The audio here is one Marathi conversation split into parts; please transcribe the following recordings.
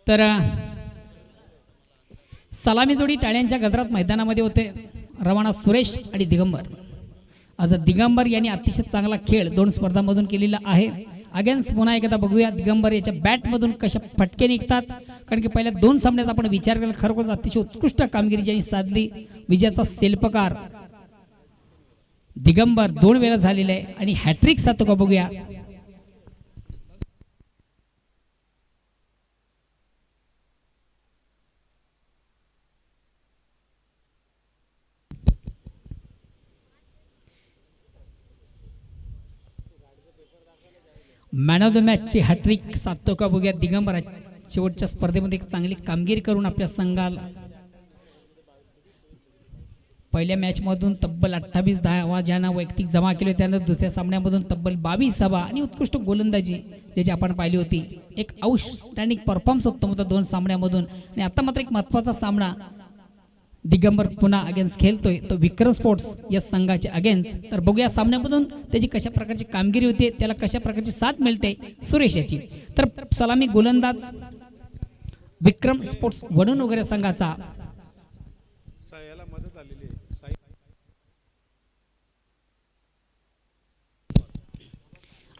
तर सलामी जोडी टाळ्यांच्या गजरात मैदानामध्ये होते रवाना सुरेश आणि दिगंबर. आज दिगंबर यांनी अतिशय चांगला खेळ 2 स्पर्धांमधून केलेला आहे. अगेन्स्ट पुन्हा एकदा बघूया दिगंबर याच्या बॅटमधून कशा फटके निघतात, कारण की पहिल्या 2 सामन्यात आपण विचार केला खरोखरच अतिशय उत्कृष्ट कामगिरी ज्यांनी साधली. विजयाचा शिल्पकार दिगंबर 2 वेळा झालेला आहे आणि हॅट्रिक साधतो का बघूया. मॅन ऑफ द मॅचची हॅट्रिक साधतो का बघूया दिगंबर. शेवटच्या स्पर्धेमध्ये एक चांगली कामगिरी करून आपल्या संघाला पहिल्या मॅचमधून तब्बल 28 धावा ज्यांना वैयक्तिक जमा केले, त्यानंतर दुसऱ्या सामन्यामधून तब्बल 22 धावा आणि उत्कृष्ट गोलंदाजी ज्याची आपण पाहिली होती. एक आउटस्टँडिंग परफॉर्मन्स उत्तम होता 2 सामन्यामधून. आणि आता मात्र एक महत्त्वाचा सामना दिगंबर पुन्हा अगेन्स्ट खेळतोय, तो विक्रम स्पोर्ट्स या संघाचे अगेन्स्ट. तर बघूया सामन्यामधून त्याची कशा प्रकारची कामगिरी होते, त्याला कशा प्रकारची साथ मिळते सुरेश याची. तर सलामी गोलंदाज विक्रम स्पोर्ट्स वडून वगैरे संघाचा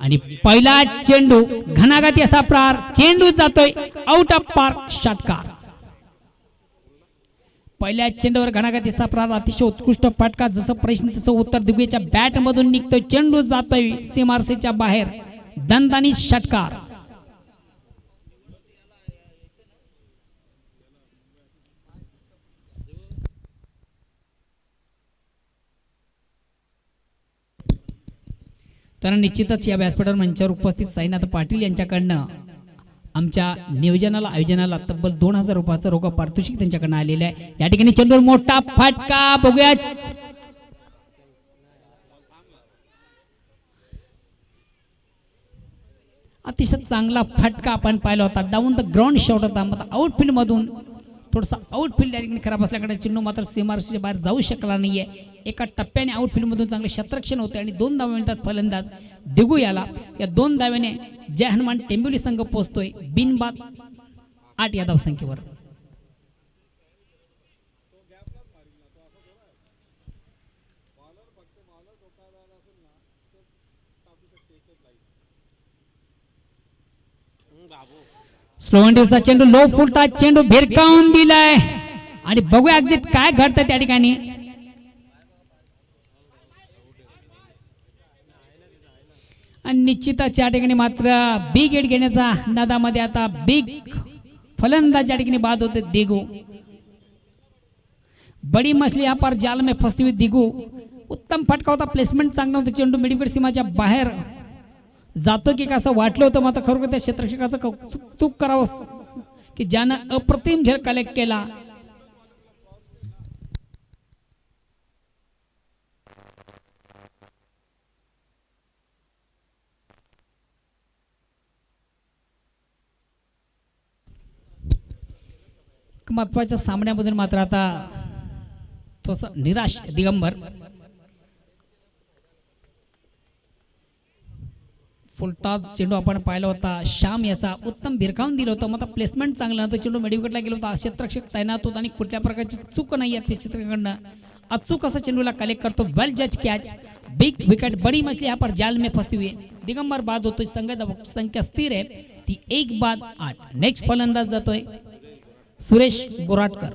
आणि पहिला चेंडू घणाघाती असा प्रहार, चेंडू जातोय आउट ऑफ पार्क, षटकार. पहिल्या चेंडूवर घणाघाती असा प्रहार, अतिशय उत्कृष्ट फटका. जसं प्रश्न तसं उत्तर. दिग्गजच्या बॅट मधून निघतोय, चेंडू जातोय सीमारेषेच्या बाहेर, दणदणीत षटकार. तर निश्चितच या व्यासपीठावर मंचावर उपस्थित साईनाथ पाटील यांच्याकडनं आमच्या नियोजनाला आयोजनाला तब्बल 2000 रुपयाचं रोख पारितोषिक त्यांच्याकडनं आलेलं आहे. या ठिकाणी चेंडूवर मोठा फटका बघूया. अतिशय चांगला फटका आपण पाहिला होता. डाऊन द ग्राउंड शॉट होता, मात्र आउटफील्ड मधून थोडासा आउटफील्ड या ठिकाणी खराब असल्याकडे चेंडू मात्र सीमारेषेच्या बाहेर जाऊ शकला नाहीये. एका टप्प्याने आउटफील्ड मधून चांगले क्षेत्ररक्षण होते आणि 2 धावा मिळतात फलंदाज दिगू याला. या 2 धाव्याने जय हनुमान टेंबिवली संघ पोहोचतोय बिनबाद 8 या धावसंख्येवर. स्लोवंडीचा चेंडू लो फुलटा, चेंडू भिरकावून दिलाय आणि बघूया एक्झिट काय घडतं त्या ठिकाणी. आणि निश्चितच या ठिकाणी मात्र बिग हिट घेण्याचा नादामध्ये आता बिग फलंदाज या ठिकाणी बाद होते दिगू. बडी मछली यहाँ पर जाल में फंसी हुई दिगू. उत्तम फटका होता, प्लेसमेंट चांगला होता, चेंडू मिडविकेट सीमाच्या बाहेर जातो की कसं वाटलं होतं. मात्र खरोखर त्या क्षेत्ररक्षकाचं कौतुक करावं की ज्यानं अप्रतिम झेल कलेक्ट केला. महत्वाच्या सामन्यामधून मात्र आता थोडासा निराश दिगंबर. फुलटाज चेंडू आपण पाहिला होता, श्याम याचा उत्तम भिरकावून दिलं होतं, मात्र प्लेसमेंट चांगला नव्हतं. चेंडू मिडविकेटला गेला होता, क्षेत्ररक्षक तैनात होता आणि कुठल्या प्रकारची चूक नाही आहे त्या क्षेत्ररक्षकाकडनं. अचूक असं चेंडूला कलेक्ट करतो, वेल जज कॅच, बिग विकेट. बडी मछली यहाँ पर जाल में फंसी हुई. दिगंबर बाद होतोय, संख्या स्थिर आहे ती 1 बाद 8. नेक्स्ट फलंदाज जातोय सुरेश गोराटकर.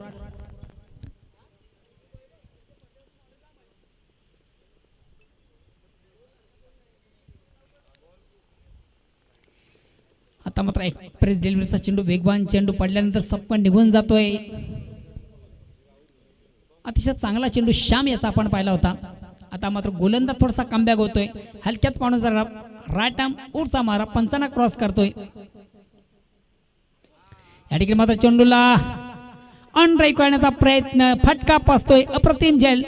आता मात्र एक्सप्रेस डिलिव्हरीचा चेंडू, वेगवान चेंडू पडल्यानंतर सपकन निघून जातोय. अतिशय चांगला चेंडू श्याम याचा आपण पाहिला होता. आता मात्र गोलंदाज थोडासा कमबॅक होतोय, हलक्यात पाहून राईट आर्म उडचा मारा, पंचांना क्रॉस करतोय. या ठिकाणी मात्र चेंडूला अनड्राईव्ह करण्याचा प्रयत्न, फटका पासतोय, अप्रतिम झेल.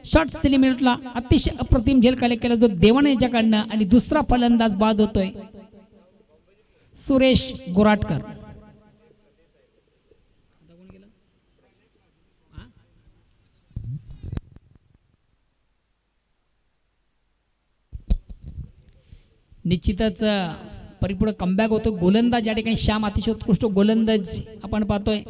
शॉर्ट सिलिमिटला अतिशय अप्रतिम झेल कलेक्ट केला जो देवाने याच्याकडनं आणि दुसरा फलंदाज बाद होतोय सुरेश गोराटकर. निश्चितच परिपूर्ण कमबॅक होतो. गोलंदाज या ठिकाणी श्याम अतिशय उत्कृष्ट गोलंदाज आपण पाहतोय.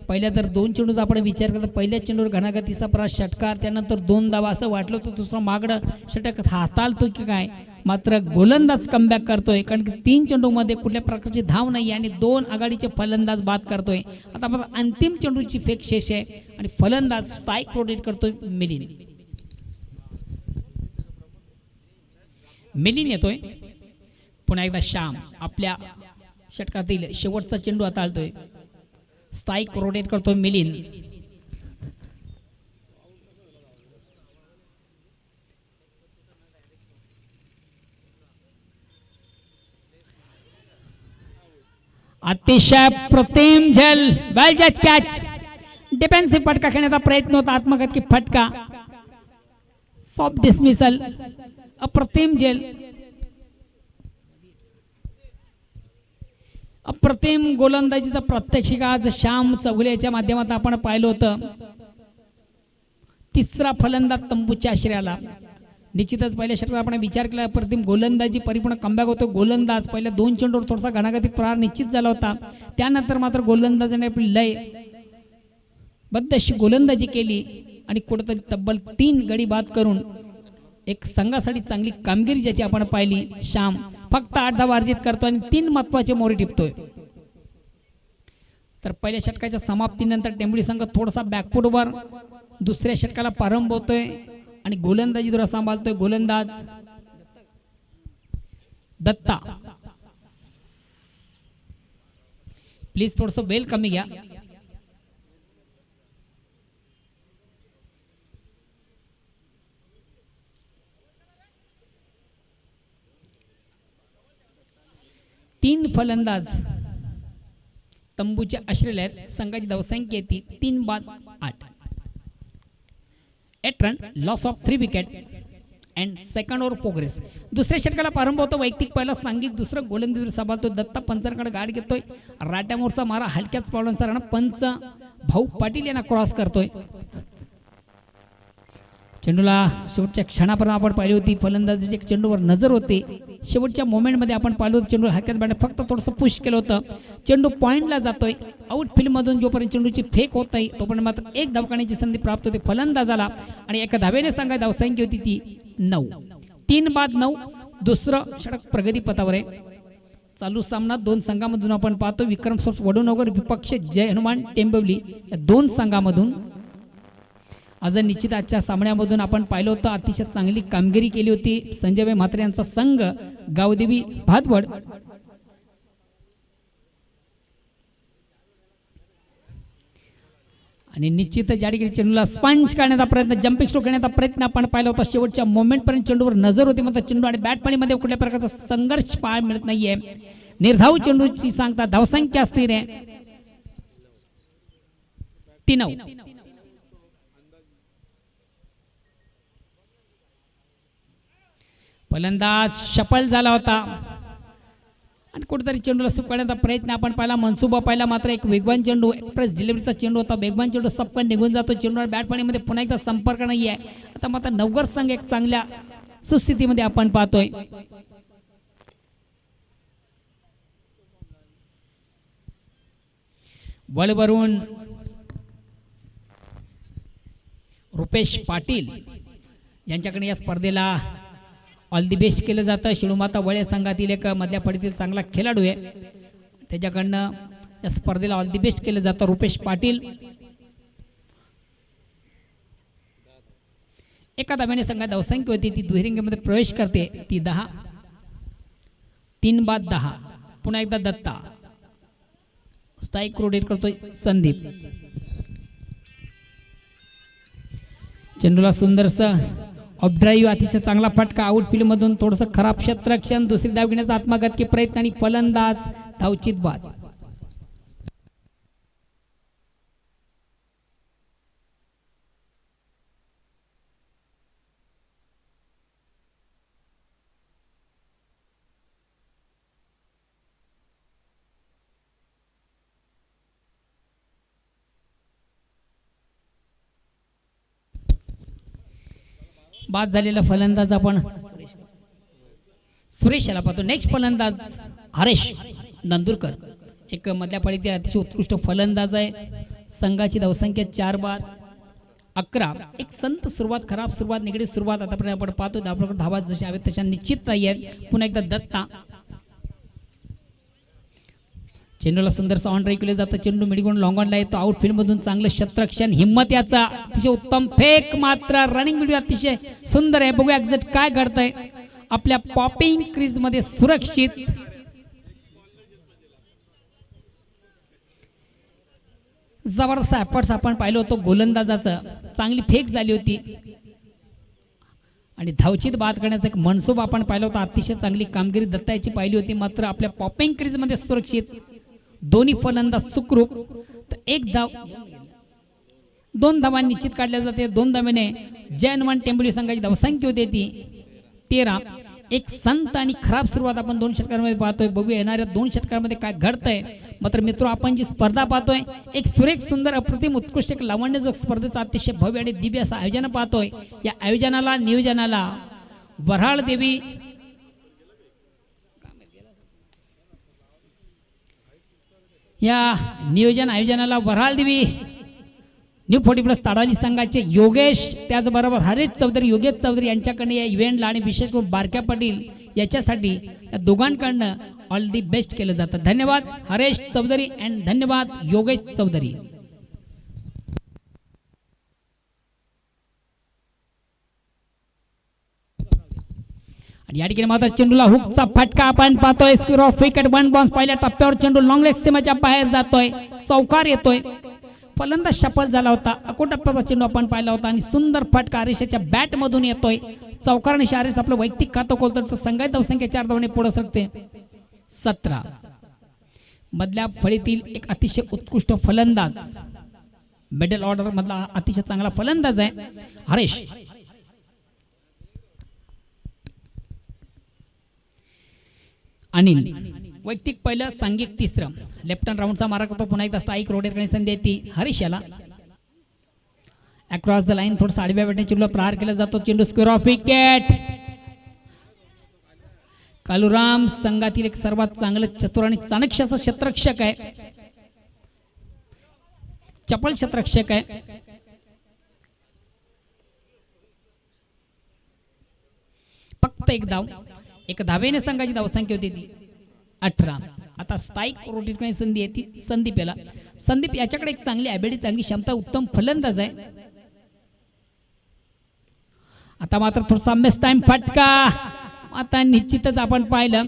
पहिल्या तर 2 चेंडूचा आपण विचार करतो. पहिल्या चेंडूवर घणागतीचा प्रहार षटकार, त्यानंतर 2 धावा असं वाटलं होतं दुसरं मागडं षटक हाताळतो की काय, मात्र गोलंदाज कमबॅक करतोय. कारण की 3 चेंडूमध्ये कुठल्या प्रकारची धाव नाही आणि 2 आघाडीचे फलंदाज बाद करतोय. आता मात्र अंतिम चेंडूची फेक शेष आहे आणि फलंदाज स्ट्राईक रोटेट करतोय. मिलिंद येतोय. पुन्हा एकदा श्याम आपल्या षटकातील शेवटचा चेंडू हाताळतोय. स्ट्राईक रोटेट करतोय मिलिंद. अतिशय प्रतिम झेल, वेल जज कॅच. डिफेन्सिव्ह फटका खेळण्याचा प्रयत्न होता, आत्मघातकी फटका, सॉफ्ट डिसमिसल. अप्रतिम झेल, अप्रतिम गोलंदाजीचा प्रात्यक्षिक आज श्याम चौगुले याच्या माध्यमातून आपण पाहिलं होतं. तिसरा फलंदाज तंबूच्या आश्रयाला. निश्चितच पहिल्या षटकात आपण विचार केला, अप्रतिम गोलंदाजी, परिपूर्ण कमबॅक होतो. गोलंदाज पहिल्या 2 चेंडूवर थोडासा घणाघाती प्रहार निश्चित झाला होता. त्यानंतर मात्र गोलंदाजाने आपली लय बद्ध अशी गोलंदाजी केली आणि कुठेतरी तब्बल 3 गडी बाद करून एक संघासाठी चांगली कामगिरी ज्याची आपण पाहिली. श्याम फक्त 8 धावा अर्जित करतो आणि 3 महत्वाचे मोरे टिपतोय. तर पहिल्या षटकाच्या समाप्तीनंतर टेंबुली संघ थोडासा बॅकफुटवर दुसऱ्या षटकाला प्रारंभ होतोय आणि गोलंदाजी द्वारा सांभाळतोय गोलंदाज दत्ता. प्लीज थोडस वेल कमी घ्या. तीन फलंदाज तंबूच्या आश्रयाला आहेत. संघाची धावसंख्या येते 3 बाद 8. 8 run, loss of 3 wicket and second over progress. दुसऱ्या षटकाला प्रारंभ होतो. वैयक्तिक पहिला सांघिक दुसरं गोलंदाजी सांभाळतोय दत्ता. पंचांकडे गाड घेतोय. राट्यामोरचा मारा हलक्याच पावलांचा पंच भाऊ पाटील यांना क्रॉस करतोय. चेंडूला शेवटच्या क्षणापर्यंत आपण पाहिली होती फलंदाजीच्या चेंडूवर नजर होती. शेवटच्या मोमेंटमध्ये आपण पाहिलं होतं चेंडू हलक्यात बॅट फक्त थोडंसं पुश केलं होतं. चेंडू पॉईंटला जातोय. आउटफील्डमधून जोपर्यंत चेंडूची फेक होत नाही तोपर्यंत मात्र 1 धाव काढण्याची संधी प्राप्त होते फलंदाजाला आणि एका धावेने सांगा धावसंख्या होती ती 9. 3 बाद 9. दुसरं षटक प्रगतीपथावर आहे. चालू सामना 2 संघांमधून आपण पाहतो. विक्रम स्पोर्ट्स वडूनगर विपक्ष जय हनुमान टेंबवली या 2 संघांमधून आज निश्चित आजच्या सामन्यामधून आपण पाहिलं होतं अतिशय चांगली कामगिरी केली होती संजय म्हात्रे यांचा संघ गावदेवी भातवड. आणि निश्चित ज्या ठिकाणी चेंडूला स्पंज करण्याचा प्रयत्न, जम्पिंग स्ट्रोक करण्याचा प्रयत्न आपण पाहिला होता. शेवटच्या मोमेंटपर्यंत चेंडूवर नजर होती मात्र चेंडू आणि बॅट पाणीमध्ये कुठल्या प्रकारचा संघर्ष पाहायला मिळत नाहीये. निर्धाव चेंडूची सांगता धावसंख्या असतील रे 3. फलंदाज सफल झाला होता आणि कुठेतरी चेंडूला सुकवण्याचा प्रयत्न आपण पाहिला. मनसुबा पाहिला मात्र एक वेगवान चेंडू एक्सप्रेस डिलिव्हरीचा चेंडू होता. वेगवान चेंडू सपकन निघून जातो. चेंडूला बॅट पाणीमध्ये पुन्हा एकदा संपर्क नाही आहे. आता मात्र नवगर संघ एक चांगल्या सुस्थितीमध्ये आपण पाहतोय. वळवरून रुपेश पाटील यांच्याकडे या स्पर्धेला ऑल दी बेस्ट केलं जातं. शिळूमाता वळे संघातील एक मधल्या फळीतील चांगला खेळाडू आहे. त्याच्याकडनं या स्पर्धेला ऑल दी बेस्ट केलं जातं. रुपेश पाटील एका धाव्याने संघात धावसंख्या होती ती दुहेरीमध्ये प्रवेश करते ती 10. 3 बाद 10. पुन्हा एकदा दत्ता स्ट्राईक रोटेट करतोय संदीप. चेंडूला सुंदरसा ऑफ ड्राईव्ह अतिशय चांगला फटका. आउटफील्ड मधून थोडंसं खराब क्षेत्ररक्षण. दुसरी धाव घेण्याचा आत्मघातकी प्रयत्न आणि फलंदाज धावचित बाद. बाद झालेला फलंदाज आपण सुरेश याला पाहतो. नेक्स्ट फलंदाज हरेश नंदुरकर एक मधल्या फळीतील अतिशय उत्कृष्ट फलंदाज आहे. संघाची धावसंख्या 4 बाद 11. एक संत सुरुवात, खराब सुरुवात, निगडीत सुरुवात आतापर्यंत आपण पाहतो. आपल्याकडे धावा जशा हव्यात तशा निश्चित नाही आहेत. पुन्हा एकदा दत्ता चेंडूला सुंदरसा ऑन ड्राईव्ह केलं जातं. चेंडू मिडगुण लॉंग ऑनला येतो. आउटफील्ड मधून चांगलं क्षेत्ररक्षण, हिम्मत याचा अतिशय उत्तम फेक, मात्र रनिंग मिडू अतिशय सुंदर आहे. बघूया एक्झॅक्ट काय घडतंय. आपल्या पॉपिंग क्रीज मध्ये सुरक्षित जबरदस्त एफर्ट्स आपण पाहिलं होतं. गोलंदाजाचं चांगली फेक झाली होती आणि धावचीत बाद करण्याचा एक मनसुबा आपण पाहिला होता. अतिशय चांगली कामगिरी दत्ताची पाहिली होती. मात्र आपल्या पॉपिंग क्रीज मध्ये सुरक्षित दोन्ही फलंदाज सुखरूप. तर एक धाव, 2 धावा निश्चित काढल्या जाते. 2 धावेने जय हनुमान टेंबोली संघाची धावसंख्या होती ती 13. एक संत आणि खराब सुरुवात आपण 2 षटकांमध्ये पाहतोय. बघूया येणाऱ्या 2 षटकांमध्ये काय घडतंय. मात्र मित्र आपण जी स्पर्धा पाहतोय एक सुरेख सुंदर अप्रतिम उत्कृष्ट एक लावण्यजोग स्पर्धेचा अतिशय भव्य आणि दिव्य असं आयोजन पाहतोय. या आयोजनाला नियोजनाला वऱ्हाळ देवी आयोजनाला वऱ्हाळ देवी न्यू 40+ ताडाली संघाचे योगेश, त्याचबरोबर हरेश चौधरी, योगेश चौधरी यांच्याकडे या इव्हेंटला आणि विशेष करून बारक्या पाटील याच्यासाठी या दोघांकडनं ऑल दी बेस्ट केलं जातं. धन्यवाद हरेश चौधरी अँड धन्यवाद योगेश चौधरी. आणि या ठिकाणी मात्र चेंडूला हुकचा फटका आपण पाहतोय. Square of wicket, 1 bounce. पहिल्या टप्प्यावर चेंडू लॉंग लेग सीमाच्या बाहेर जातोय, चौकार येतोय. फलंदाज सफल झाला होता. अकोटप्प्याचा चेंडू आपण पाहिला होता आणि सुंदर फटका हरीशच्या बॅट मधून येतोय. चौकार आणि हरीश आपलं वैयक्तिक खातं खोलतो. तर संघाची धावसंख्या 4 धावांनी पुढे सरकते 17. मधल्या फळीतील एक अतिशय उत्कृष्ट फलंदाज, मिडल ऑर्डर मधला अतिशय चांगला फलंदाज आहे हरीश. अनिल वैयक्तिक पहिलं, सांघिक तिसरं. लेफ्ट हँड राऊंडचा मारा करतो. पुन्हा एकदा स्ट्राईक रोटेट करण्याची संधी येते हरीश याला. अक्रॉस द लाईन थोडं आडव्या वेटने चेंडूला प्रहार केला जातो. चेंडू स्क्वेअर ऑफ विकेट. कालुराम संघातील एक सर्वात चांगलं चतुर आणि चाणक्य असं क्षेत्ररक्षक आहे, चपळ क्षेत्ररक्षक आहे. फक्त एक धाव, एक धावेने संघाची धावसंख्या होती ती 18. आता स्ट्राईक रोटेट करण्याची संधी येते संदीप याला. संदीप याच्याकडे एक चांगली ॲबिलिटी, चांगली क्षमता, उत्तम फलंदाज आहे. आता मात्र थोडासा मिस टाइम फटका आता निश्चितच आपण पाहिलं.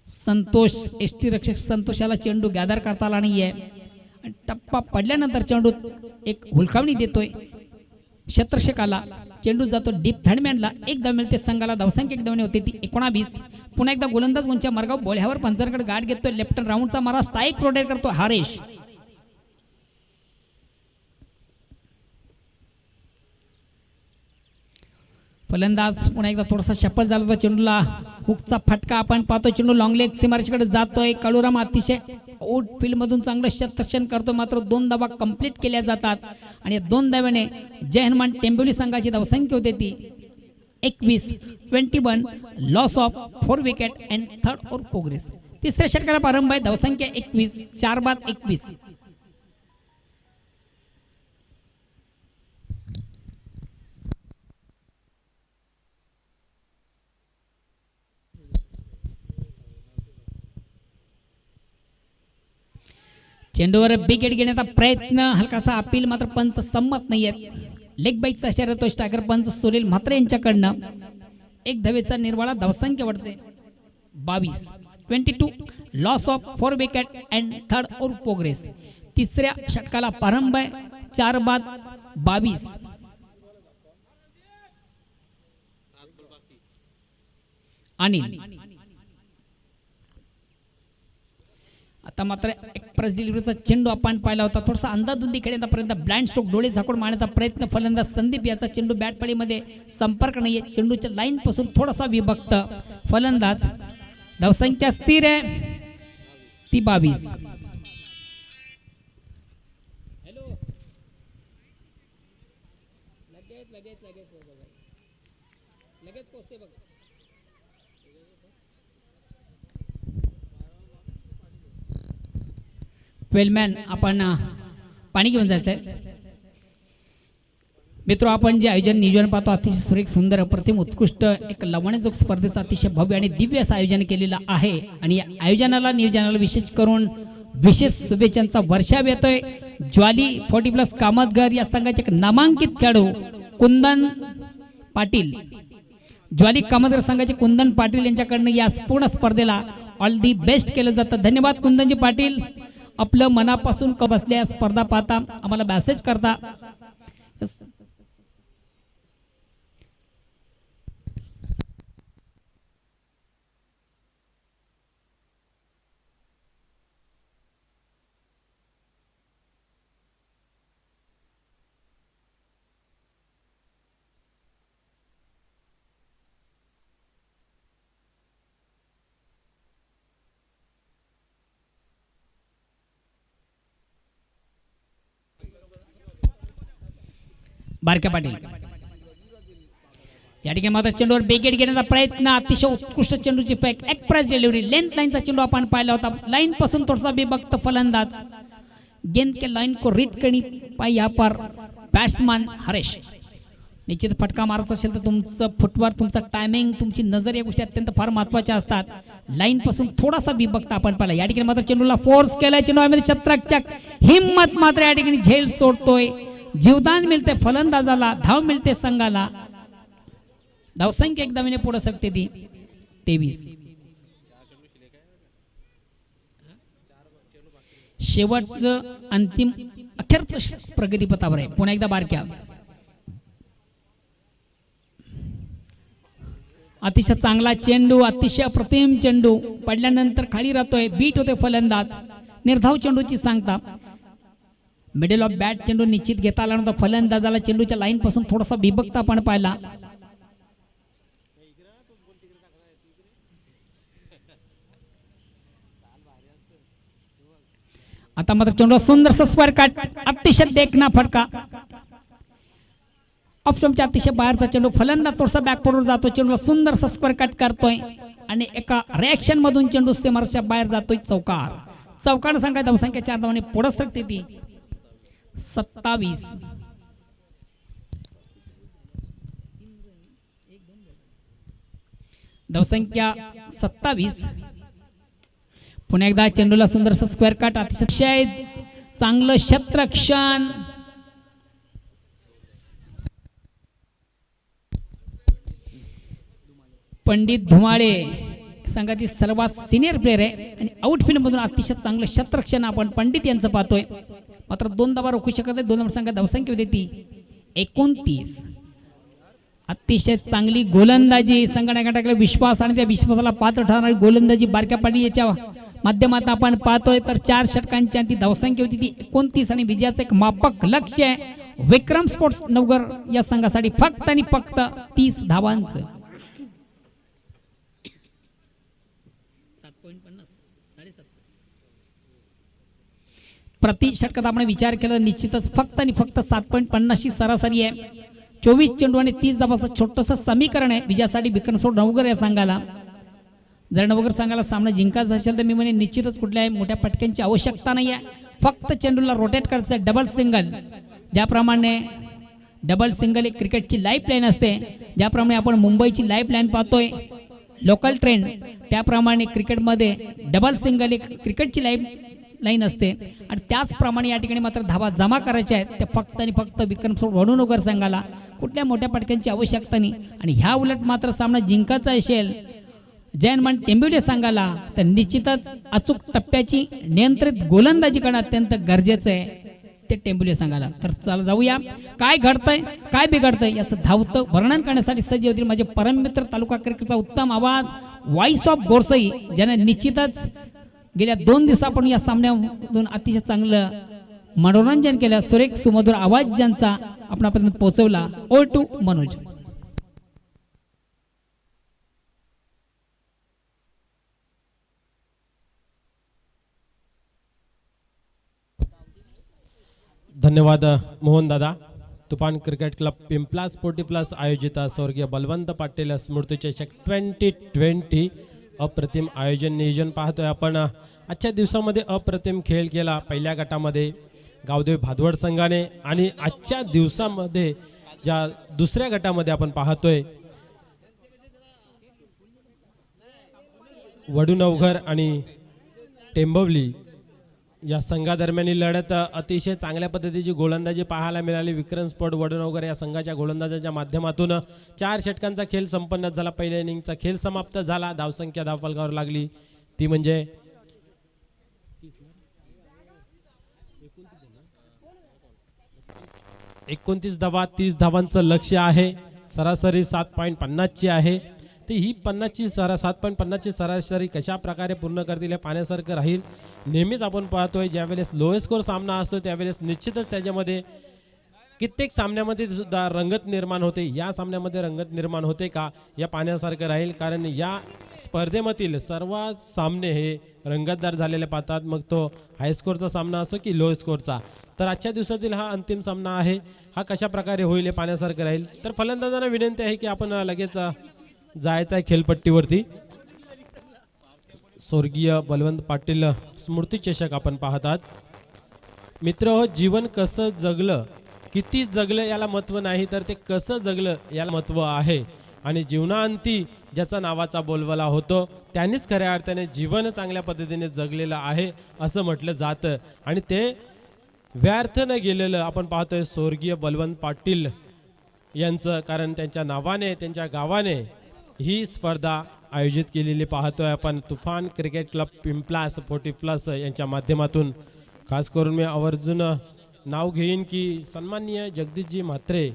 संतोष एसटी रक्षक संतोषाला चेंडू गॅदर करता आला नाहीये. टप्पा पडल्यानंतर चेंडू एक हुलकावणी देतोय क्षेत्ररक्षकाला. चेंडू जातो डीप थर्डमॅनला. एक धाव मिळते संघाला. धावसंख्या 1 धावने होते ती 19. पुन्हा एकदा गोलंदाज उंच्या मार्गावर बोळ्यावर पंचांकडे गाठ घेतोय. लेफ्ट हँड राऊंडचा मारा, स्ट्राईक रोटेट करतो हरीश. फलंदाज पुन्हा एकदा थोडासा सफल झाला होता. चेंडूला हुकचा फटका आपण पाहतो. चेंडू लॉंग लेग सीमारेषेकडे जातोय. काळूराम अतिशय आउटफील्ड मधून चांगलं क्षेत्ररक्षण करतो. मात्र 2 धावा कंप्लीट केल्या जातात आणि 2 धाव्याने जय हनुमान टेंबोली संघाची धावसंख्या होते ती 21. 21 loss of 4 wicket and 3rd over progress. तिसऱ्या षटकाला प्रारंभ आहे. धावसंख्या 21, 4 बाद 21. चेंडूवर विकेट घेण्याचा प्रयत्न, हलकासा अपील, मात्र पंच संमत नाहीयेत. लेग बाईकचा इशारा तो स्ट्रायकर पंच सुनील म्हात्रे यांच्याकडनं. एक धावेचा निर्वाळा. धावसंख्या वाढते 22. 22 loss of 4 wicket and 3rd over progress. तिसऱ्या षटकाला प्रारंभ आहे. 4 बाद 22. अनिल आता मात्र एक्सप्रेस डिलिव्हरीचा चेंडू आपण पाहिला होता. थोडासा अंदाधुंदी खेळण्यापर्यंत ब्लाइंड स्ट्रोक, डोळे झाकून मारण्याचा प्रयत्न. फलंदाज संदीप याचा चेंडू बॅटपडीमध्ये संपर्क नाहीये. चेंडूच्या लाईन पासून थोडासा विभक्त. फलंदाज. धावसंख्या स्थिर आहे ती 22. लगेच पोचते बघ. वेलमॅन आपण पाणी घेऊन जायचंय. मित्र, आपण जे आयोजन नियोजन पाहतो अतिशय सुरेख सुंदर अप्रतिम उत्कृष्ट एक लवणजोग स्पर्धेचं अतिशय भव्य आणि दिव्य असं आयोजन केलेलं आहे. आणि या आयोजनाला नियोजनाला विशेष करून विशेष शुभेच्छांचा वर्षाव येतोय. ज्वाली 40+ कामतघर या संघाचे एक नामांकित खेळाडू कुंदन पाटील, ज्वाली कामतघर संघाचे कुंदन पाटील यांच्याकडनं या पूर्ण स्पर्धेला ऑल दी बेस्ट केलं जातं. धन्यवाद कुंदनजी पाटील, आपलं मनापासून बसल्या स्पर्धा पाहता आम्हाला मेसेज करता. बारक्या पाटील या ठिकाणी मात्र चेंडूवर बेगेट घेण्याचा प्रयत्न, अतिशय उत्कृष्ट चेंडूची फॅक एक्सप्रेस डिलिव्हरी, लेंथ लाईनचा चेंडू आपण पाहिला होता. लाईन पासून थोडासा विभक्त फलंदाज, गेंद के लाइन को रीड करनी पाई यहाँ पर बॅट्समॅन हरेश. निश्चित फटका मारायचा असेल तर तुमचं फुटवर्क, तुमचा टायमिंग, तुमची नजर या गोष्टी अत्यंत फार महत्त्वाच्या असतात. लाईन पासून थोडासा विभक्त आपण पाहिला. या ठिकाणी मात्र चेंडूला फोर्स केलाय, चेंडूमध्ये चत्रकचक हिम्मत मात्र या ठिकाणी झेल सोडतोय. जीवदान मिळते फलंदाजाला, धाव मिळते संघाला. धावसंख्या एक धावेने पुढे सरकते ती 23. शेवटचं अंतिम अखेरचं प्रगतीपथावर आहे. पुन्हा एकदा बारक्या, अतिशय चांगला चेंडू, अतिशय अप्रतिम चेंडू पडल्यानंतर खाली राहतोय, बीट होते फलंदाज. निर्धाव चेंडूची सांगता, मिडल ऑफ बॅट चेंडू निश्चित घेता आला नव्हता. फलंदाजाला चेंडूच्या लाईन पासून थोडासा विभक्त आपण पाहिला. आता मात्र चेंडू सुंदरसा स्क्वेअर कट, अतिशय देखना फटका. ऑप्शनच्या अतिशय बाहेरचा चेंडू, फलंदाज थोडासा बॅकफुटवर जातो, चेंडूला सुंदरसा स्क्वेअर कट करतोय आणि एका रिएक्शन मधून चेंडू सीमारेषेच्या बाहेर जातोय. चौकार. चौकार संख्या धावसंख्या 4 धावांनी पुढे सरकते ती 27. धावसंख्या 27. पुन्हा एकदा चेंडूला सुंदरसा स्क्वेअर कट, अतिशय चांगलं क्षेत्ररक्षण. पंडित धुमाळे संघातील सर्वात सिनियर प्लेयर आहे आणि आउटफील्ड मधून अतिशय चांगलं क्षेत्ररक्षण आपण पंडित यांचं पाहतोय. मात्र 2 धावा रोखू शकत नाही. 2 नंबर संघात धावसंख्या होती ती 29. अतिशय चांगली गोलंदाजी, संघटनाकडे विश्वास आणि त्या विश्वासाला पात्र ठरणारी गोलंदाजी बारक्या पाटील याच्या माध्यमात आपण पाहतोय. तर 4 षटकांची ती धावसंख्या होती ती 29 आणि विजयाचं एक मापक लक्ष्य आहे विक्रम स्पोर्ट्स नवगर या संघासाठी फक्त आणि फक्त 30 धावांचं. 7.50 प्रति षटकात आपण विचार केला निश्चितच फक्त आणि फक्त 7.50 सरासरी आहे. 24 चेंडू आणि 30 धावाचं छोटंसं समीकरण आहे विजयासाठी विक्रम स्पोर्ट्स नवगर या संघाला. जर नवगर संघाला सामना जिंकायचा असेल तर मी म्हणे निश्चितच कुठल्याही मोठ्या पटक्यांची आवश्यकता नाही आहे. फक्त चेंडूला रोटेट करायचं, डबल सिंगल. ज्याप्रमाणे डबल सिंगल एक क्रिकेटची लाईफ लाईन असते, ज्याप्रमाणे आपण मुंबईची लाईफ लाईन पाहतोय लोकल ट्रेंड, त्याप्रमाणे क्रिकेटमध्ये डबल सिंगल एक क्रिकेटची लाईफ लाईन असते. आणि त्याचप्रमाणे या ठिकाणी मात्र धावा जमा करायच्या आहेत त्या फक्त आणि फक्त विक्रम स्पोर्ट्स वडूनगर संघाला. कुठल्या मोठ्या पटक्यांची आवश्यकता नाही. आणि ह्या उलट मात्र सामना जिंकायचा असेल जयनमान टेंबिवली संघाला तर निश्चितच अचूक टप्प्याची नियंत्रित गोलंदाजी करणं अत्यंत गरजेचं आहे ते टेंबिवली संघाला. तर चला जाऊया, काय घडतंय काय बिघडतंय याचं धावतं वर्णन करण्यासाठी सज्ज होतील माझे परममित्र तालुका क्रिकेटचा उत्तम आवाज व्हॉइस ऑफ गोरसई, ज्याने निश्चितच गेल्या 2 दिवसापासून या सामन्यामधून अतिशय चांगलं मनोरंजन केलं. सुरेख सुमधुर आवाज ज्यांचा आपणापर्यंत पोहोचवला. ओ टू मनोज. धन्यवाद मोहन दादा. Toofan cricket club Pimpla sporty plus आयोजित स्वर्गीय बलवंत पाटील स्मृतिचषक 2020 अप्रतिम आयोजन नियोजन पाहतोय आपण। आजच्या दिवसामध्ये अप्रतिम खेळ केला पहिल्या गटामध्ये गावदेवी भादवड संघाने आणि आजच्या दिवसामध्ये ज्या दुसऱ्या गटामध्ये आपण पाहतोय वडूनवघर आणि टेंबवली या संघादरम्यान लढत अतिशय चांगल्या पद्धतीची गोलंदाजी पाहायला मिळाली। विक्रम स्पोर्ट वडूनवघर या संघाच्या गोलंदाजांच्या माध्यमातून 4 षटकांचा खेळ संपन्न झाला। पहिल्या इनिंगचा खेळ समाप्त झाला। धावसंख्या धावफलकावर लागली ती म्हणजे 29 धावा। 30 धावांचं लक्ष्य आहे। सरासरी 7.50 ची आहे। ती ही 7.50 ची सरासरी कशा प्रकारे पूर्ण करतील हे पाहण्यासारखं राहील। नेहमीच आपण पाहतोय ज्यावेळेस लोएस्ट स्कोर सामना असतो त्यावेळेस निश्चितच त्याच्यामध्ये कित्येक सामन्यामध्ये सुद्धा रंगत निर्माण होते। या सामन्यामध्ये रंगत निर्माण होते का या पाहण्यासारखं राहील, कारण या स्पर्धेमधील सर्व सामने हे रंगतदार झालेले पाहतात, मग तो हाय स्कोरचा सामना असो की लो स्कोरचा। तर आजच्या दिवसातील हा अंतिम सामना आहे, हा कशा प्रकारे होईल हे पाहण्यासारखं राहील। तर फलंदाजांना विनंती आहे की आपण लगेच जायचं आहे खेळपट्टीवरती। स्वर्गीय बलवंत पाटील स्मृती चषक आपण पाहतात। मित्र हो, जीवन कसं जगलं, किती जगलं याला महत्व नाही, तर ते कसं जगलं याला महत्व आहे। आणि जीवनांती ज्याचा नावाचा बोलबाला होतो त्यांनीच खऱ्या अर्थाने जीवन चांगल्या पद्धतीने जगलेलं आहे असं म्हटलं जातं। आणि ते व्यर्थ न गेलेलं आपण पाहतोय स्वर्गीय बलवंत पाटील यांचं, कारण त्यांच्या नावाने त्यांच्या गावाने ही स्पर्धा आयोजित केलेली पाहतोय आपण। तुफान cricket club Pimpla sporty plus यांच्या माध्यमातून खास करून मी आवर्जून नाव घेईन की सन्माननीय जगदीशजी म्हात्रे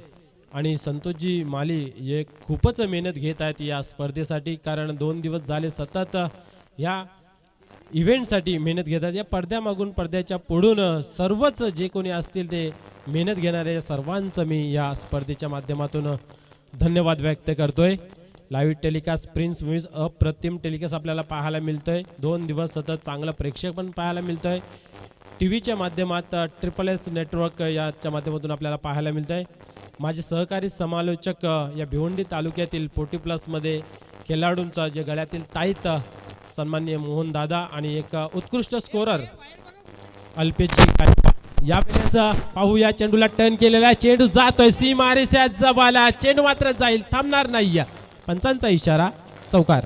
आणि संतोषजी माली हे खूपच मेहनत घेत आहेत या स्पर्धेसाठी, कारण 2 दिवस झाले सतत या इव्हेंटसाठी मेहनत घेतात। या पडद्यामागून पडद्याच्या पुढून सर्वच जे कोणी असतील ते मेहनत घेणारे सर्वांचं मी या स्पर्धेच्या माध्यमातून धन्यवाद व्यक्त करतोय। लाईव्ह टेलिकास्ट प्रिन्स मूव्हीज अप्रतिम टेलिकास्ट आपल्याला पाहायला मिळतोय। 2 दिवस सतत चांगलं प्रेक्षक पण पाहायला मिळतोय। टीव्हीच्या माध्यमात SSS नेटवर्क याच्या माध्यमातून आपल्याला पाहायला मिळतंय। माझे सहकारी समालोचक या भिवंडी तालुक्यातील 40 प्लसमध्ये खेळाडूंचा जे गळ्यातील ताईत सन्माननीय मोहन दादा आणि एक उत्कृष्ट स्कोरर अल्पेशजी। या वेळेस पाहूया चेंडूला टर्न केलेला, चेंडू जातोय सीमारेषेच्या जवळ, चेंडू मात्र जाईल, थांबणार नाही। पंचांचा इशारा, चौकार।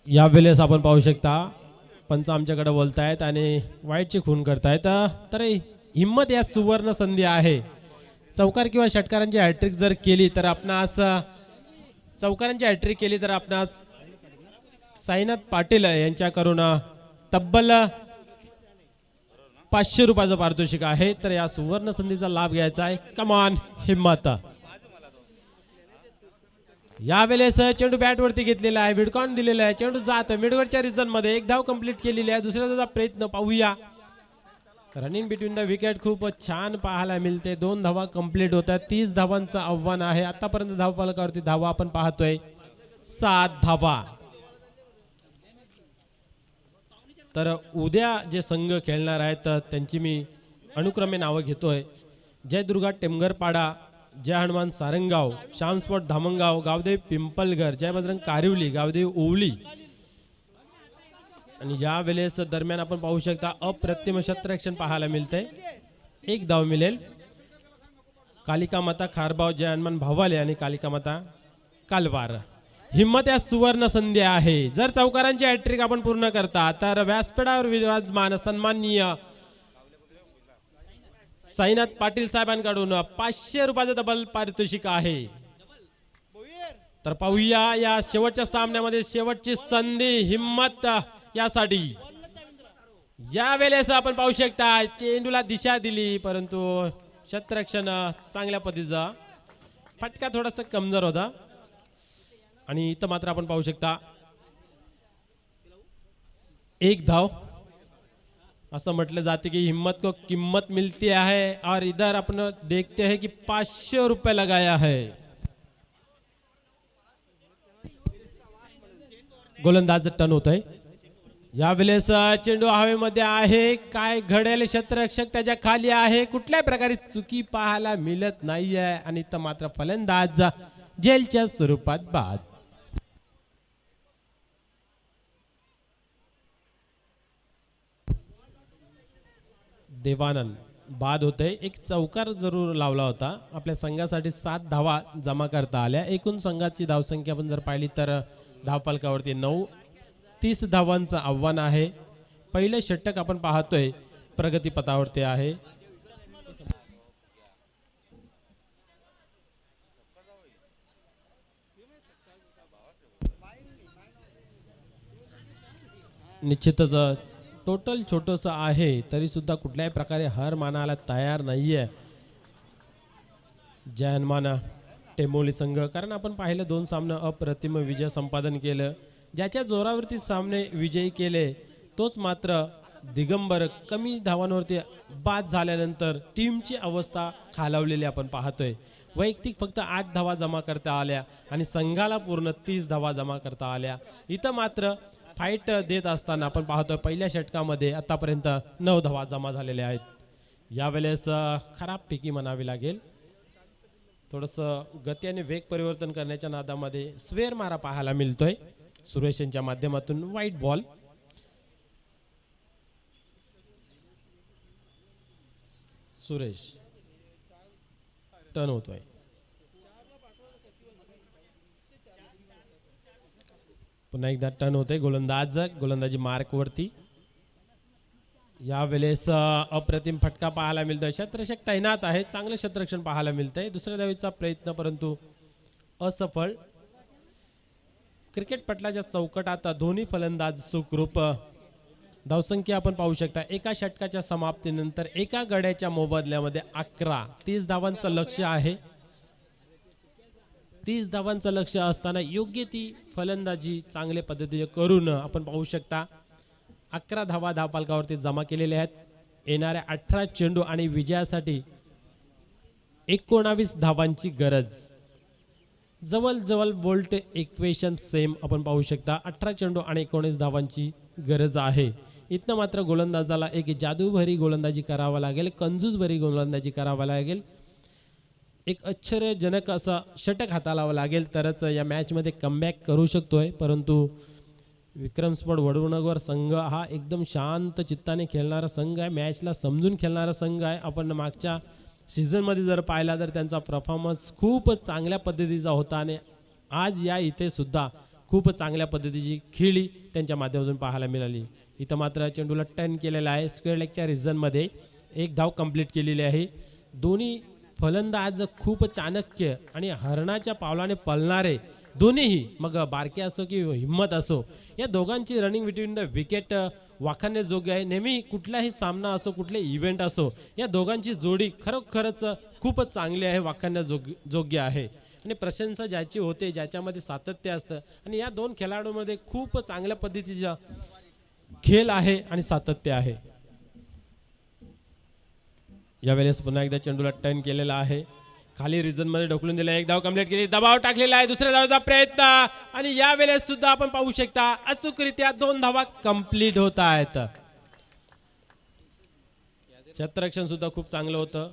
या वेळेस आपण पाहू शकता पंच आमच्याकडे बोलतायत आणि वाईटची खून करतायत। तर हिम्मत या सुवर्ण संधी आहे। चौकार किंवा षटकारांची हॅट्रिक जर केली तर आपणास चौकारांची हॅट्रिक केली तर आपणास साईनाथ पाटील यांच्याकडून तब्बल 500 रुपयाचं पारितोषिक आहे। तर या सुवर्ण संधीचा लाभ घ्यायचा आहे। कमान हिम्मत। या वेळेस चेंडू बॅट वरती घेतलेला आहे, विडकॉन दिलेला आहे, चेंडू जातो मिडवरच्या रिजन मध्ये, एक धाव कंप्लीट केलेली आहे। दुसऱ्या धावाचा प्रयत्न पाहूया। रनिंग बिटवीन द विकेट खूप छान पाहायला मिळते। 2 धावा कंप्लीट होतात। 30 धावांचं आव्हान आहे। आतापर्यंत धावफलकावरती धावा आपण पाहतोय 7 धावा। तर उद्या जे संघ खेळणार आहेत त्यांची मी अनुक्रमे नावं घेतोय। जयदुर्गा टेमगरपाडा, जय हनुमान सारंगाव, श्याम स्पोर्ट धामणगाव, गावदेवी पिंपलघर, जय बजरंग कारिवली, गावदेवी ओवली। आणि या वेळेस दरम्यान आपण पाहू शकता अप्रतिम क्षेत्ररक्षण पाहायला मिळते। 1 धाव मिळेल। कालिका माता खारबाव, जय हनुमान भावाले आणि कालिका माता कालवार। हिम्मत या सुवर्ण संधी आहे। जर चौकारांची हॅट्रिक आपण पूर्ण करता तर व्यासपीठावर विराजमान सन्माननीय साईनाथ पाटील साहेबांकडून 500 रुपयाचं डबल पारितोषिक आहे। तर पाहूया या शेवटच्या सामन्यामध्ये शेवटची संधी हिम्मत यासाठी। या वेळेस आपण पाहू शकता चेंडूला दिशा दिली, परंतु क्षेत्ररक्षण चांगल्या पद्धतीचा फटका थोडासा कमजोर होता। आणि इथं मात्र आपण पाहू शकता एक धाव. असं म्हटलं जाते की हिम्मत को किम्मत मिलती है और इधर अपन देखते हैं कि 500 रुपये लगाया है. गोलंदाज टर्न होत आहे. यावेळेस चेंडू हवेमध्ये आहे. काय घडेल, क्षेत्ररक्षक त्याच्या खाली आहे. कुठल्याही प्रकारे चुकी पाहायला मिळत नाहीये आणि इथं मात्र फलंदाज जेलच्या स्वरूपात बाद. देवानंद बाद होते. एक चौकार जरूर लावला होता. आपल्या संघासाठी 7 धावा जमा करता आल्या. एकूण संघाची धावसंख्या आपण जर पाहिली तर धावफलकावरती 9. 30 धावांचं आव्हान आहे. पहिले षटक आपण पाहतोय प्रगतीपथावरती आहे. निश्चितच टोटल छोटंसं आहे तरी सुद्धा कुठल्याही प्रकारे हार मानायला तयार नाहीये जय हनुमान टेंबोली संघ. कारण आपण पाहिलं 2 सामने अप्रतिम विजय संपादन केलं. ज्याच्या जोरावरती सामने विजयी केले तोच मात्र दिगंबर कमी धावांवरती बाद झाल्यानंतर टीमची अवस्था खालावलेली आपण पाहतोय. वैयक्तिक फक्त 8 धावा जमा करता आल्या आणि संघाला पूर्ण 30 धावा जमा करता आल्या. इथं मात्र फाईट देत असताना आपण पाहतोय पहिल्या षटकामध्ये आतापर्यंत 9 धावा जमा झालेल्या आहेत. यावेळेस खराब पिकी म्हणावी लागेल. थोडंसं गती आणि वेग परिवर्तन करण्याच्या नादामध्ये स्वेर मारा पाहायला मिळतोय सुरेश यांच्या माध्यमातून. वाईट बॉल. सुरेश टर्न होतोय. पुन्हा एकदा टर्न होते. गोलंदाजी मार्क वरती. यावेळेस अप्रतिम फटका पाहायला मिळतोय. क्षेत्ररक्षक तैनात आहे. चांगलं क्षेत्ररक्षण पाहायला मिळतंय. दुसऱ्या धावेचा प्रयत्न परंतु असफळ. क्रिकेट पटलाच्या चौकटात दोन्ही फलंदाज सुखरूप. धावसंख्या आपण पाहू शकता एका षटकाच्या समाप्तीनंतर एका गड्याच्या मोबदल्यामध्ये 11. 30 धावांचं लक्ष्य आहे. 30 धावांचं लक्ष असताना योग्य ती फलंदाजी चांगल्या पद्धतीने करून आपण पाहू शकता 11 धावा धावफलकावरती जमा केलेल्या आहेत. येणाऱ्या 18 चेंडू आणि विजयासाठी 19 धावांची गरज. जवळ बोल्ट इक्वेशन सेम आपण पाहू शकता. 18 चेंडू आणि 19 धावांची गरज आहे. इथनं मात्र गोलंदाजाला एक जादूभरी गोलंदाजी करावा लागेल. कंजूसभरी गोलंदाजी करावा लागेल. एक आश्चर्यजनक असा षटक हाताळावा लागेल तरच या मॅचमध्ये कमबॅक करू शकतोय. परंतु विक्रम स्पोर्ट वडवणगर संघ हा एकदम शांत चित्ताने खेळणारा संघ आहे. मॅचला समजून खेळणारा संघ आहे. आपण मागच्या सीझनमध्ये जर पाहिला तर त्यांचा परफॉर्मन्स खूपच चांगल्या पद्धतीचा होता आणि आज या इथे सुद्धा खूप चांगल्या पद्धतीची खेळी त्यांच्या माध्यमातून पाहायला मिळाली. इथं मात्र चेंडूला टर्न केलेला आहे. स्क्वेअर लेगच्या रिझनमध्ये 1 धाव कंप्लीट केलेली आहे. दोन्ही फलंदाज खूप चाणक्य आणि हरणाच्या पावलाने पळणारे दोन्हीही, मग बारके असो की हिम्मत असो, या दोघांची रनिंग बिटवीन द विकेट वाखाणण्याजोग्य आहे. नेहमी कुठलाही सामना असो, कुठले इव्हेंट असो, या दोघांची जोडी खरोखरच खूपच चांगली आहे, वाखाणण्याजोग्य आहे आणि प्रशंसा ज्याची होते, ज्याच्यामध्ये सातत्य असतं आणि या 2 खेळाडूंमध्ये खूप चांगल्या पद्धतीचा खेळ आहे आणि सातत्य आहे. यावेळेस पुन्हा एकदा चेंडूला टर्न केलेला आहे. खाली रिझन मध्ये ढकलून दिला. 1 धाव कंप्लीट केली. दबाव टाकलेला आहे. दुसऱ्या धावाचा प्रयत्न आणि यावेळेस सुद्धा आपण पाहू शकता अचूकरित्या 2 धावा कंप्लीट होत आहेत. क्षेत्ररक्षण सुद्धा खूप चांगलं होतं.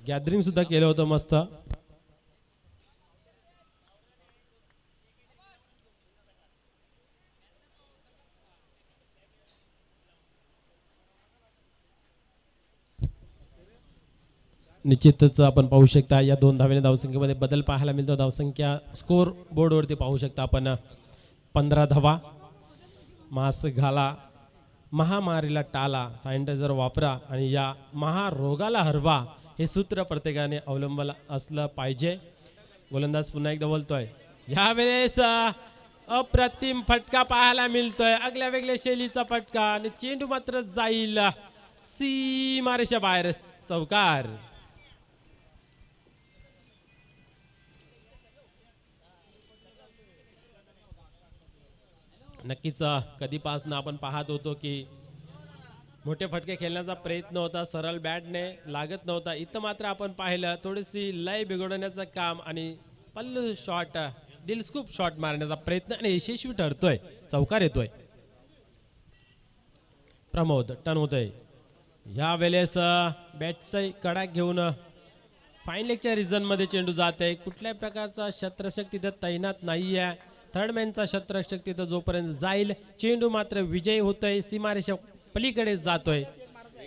गॅदरिंग सुद्धा केलं होतं मस्त. निश्चितच आपण पाहू शकता या 2 धावेने धावसंख्येमध्ये बदल पाहायला मिळतो. धावसंख्या स्कोर बोर्डवरती पाहू शकता आपण 15 धावा. मास्क घाला, महामारीला टाळा, सॅनिटायझर वापरा आणि या महारोगाला हरवा, हे सूत्र प्रत्येकाने अवलंबलं असलं पाहिजे. गोलंदाज पुन्हा एकदा बोलतोय. यावेळेस अप्रतिम फटका पाहायला मिळतोय. आगल्या वेगळ्या शैलीचा फटका आणि चेंडू मात्र जाईल सीमारेषा बाहेर. चौकार. नक्कीच कधीपासून आपण पाहत होतो की मोठे फटके खेळण्याचा प्रयत्न होता, सरळ बॅटने लागत नव्हता. इथं मात्र आपण पाहिलं थोडीशी लय बिघडवण्याचं काम आणि पल्लू शॉट, दिलस्कूप शॉट मारण्याचा प्रयत्न आणि यशस्वी ठरतोय. चौकार येतोय. प्रमोद टर्न होतोय. या वेळेस बॅटचा कडा घेऊन फाईन लेगच्या रिझनमध्ये चेंडू जात आहे. कुठल्याही प्रकारचा शस्त्रक्षक तिथं तैनात नाही आहे. थर्ड मॅनचा शस्त्रक्षक तिथं जोपर्यंत जाईल चेंडू मात्र विजयी होतोय, सीमारेषा पलीकडे जातोय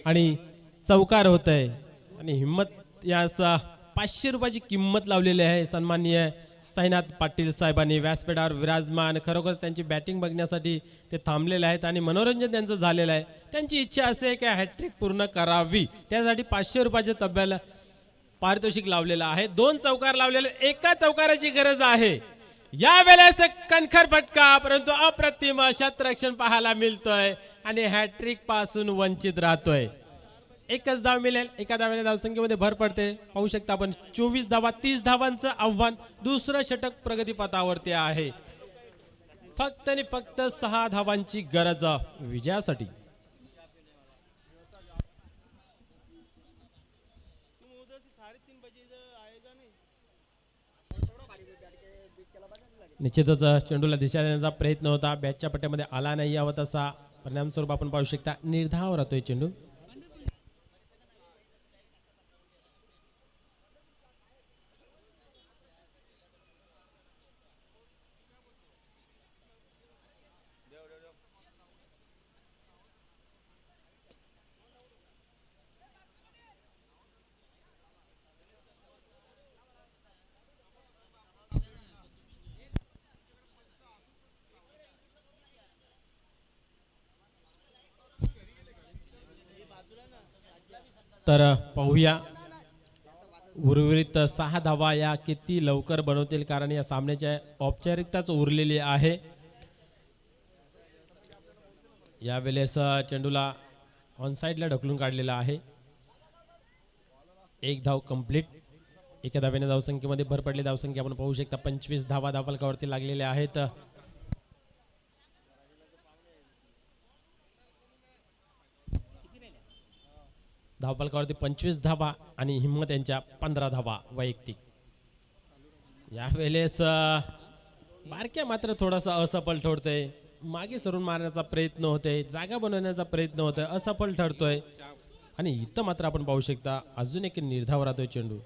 आणि चौकार होतोय. आणि हिम्मत याचा 500 रुपयाची किंमत लावलेली आहे. सन्माननीय साईनाथ पाटील साहेबांनी व्यासपीठावर विराजमान. खरोखरच त्यांची बॅटिंग बघण्यासाठी ते थांबलेले आहेत आणि मनोरंजन त्यांचं झालेलं आहे. त्यांची इच्छा असे की हॅट्रिक पूर्ण करावी, त्यासाठी 500 रुपयाचे तब्बल पारितोषिक लावलेलं आहे. 2 चौकार लावलेले, एका चौकाराची गरज आहे. या वेळेस कणखर फटका, परंतु अप्रतिम शतरक्षण पाहायला मिळतोय आणि हॅट्रिक पासून वंचित राहतोय. एकच धाव मिळेल. एका धावेने धावसंख्येमध्ये भर पडते. पाहू शकता आपण 24 धावा, 30 धावांचं आव्हान. दुसरं षटक प्रगतीपथावरती आहे. फक्त आणि फक्त 6 धावांची गरज विजयासाठी. निश्चितच चेंडूला दिशा देण्याचा प्रयत्न होता, बॅटच्या पट्ट्यामध्ये आला नाही यावं तसा. परिणाम स्वरूप आपण पाहू शकता निर्धाव राहतोय चेंडू. तर पाहूया उर्वरित 6 धावा या किती लवकर बनवतील, कारण या सामन्याच्या औपचारिकताच उरलेली आहे. या वेळेस चेंडूला ऑन साइडला ढकलून काढलेला आहे. 1 धाव कंप्लीट. एका धावेने धावसंख्येमध्ये भर पडली. धावसंख्या आपण पाहू शकता 25 धावा धावफलकावरती लागलेल्या आहेत. धावफलकावरती 25 धावा आणि हिम्मत यांच्या 15 धावा वैयक्तिक. यावेळेस बारक्या मात्र थोडासा असफल ठरतोय. मागे सरून मारण्याचा प्रयत्न होतोय, जागा बनवण्याचा प्रयत्न होतोय, असफल ठरतोय. आणि इथं मात्र आपण पाहू शकता अजून एक निर्धाव राहतोय चेंडू.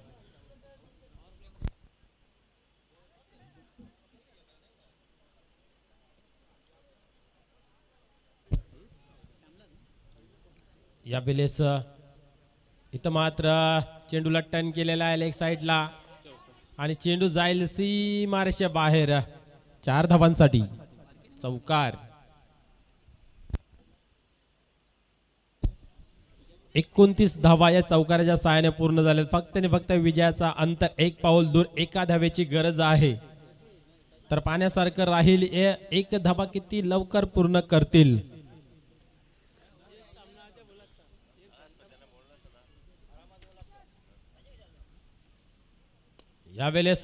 या वेळेस इथं मात्र चेंडूला टर्न केलेला आहे लेग साईडला आणि चेंडू जाईल सीमारेषा बाहेर. 4 धावांसाठी चौकार. 29 धावा या चौकाराच्या सहाय्याने पूर्ण झाले. फक्त आणि फक्त विजयाचा अंतर 1 पाऊल दूर. एका धावेची गरज आहे. तर पाण्यासारखं राहील. 1 धावा किती लवकर पूर्ण करतील. या वेळेस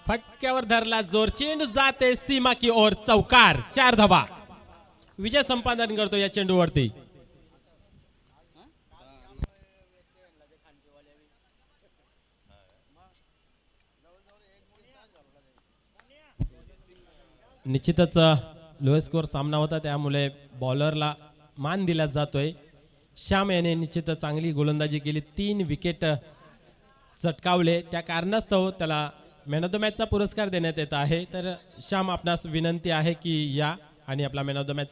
फटक्यावर धरला जोर. चेंडू जाते सीमा की ओर. चौकार. 4 धावा. विजय संपादन करतो या चेंडूवरती. निश्चितच लोएस्ट स्कोर सामना होता, त्यामुळे बॉलरला मान दिला जातोय. श्याम याने निश्चित चांगली गोलंदाजी केली. 3 विकेट झटकावले. त्या कारणास्तव त्याला मॅन ऑफ द मॅचचा पुरस्कार देण्यात येत आहे. तर श्याम, आपणास विनंती आहे की या आणि आपला मॅन ऑफ द मॅच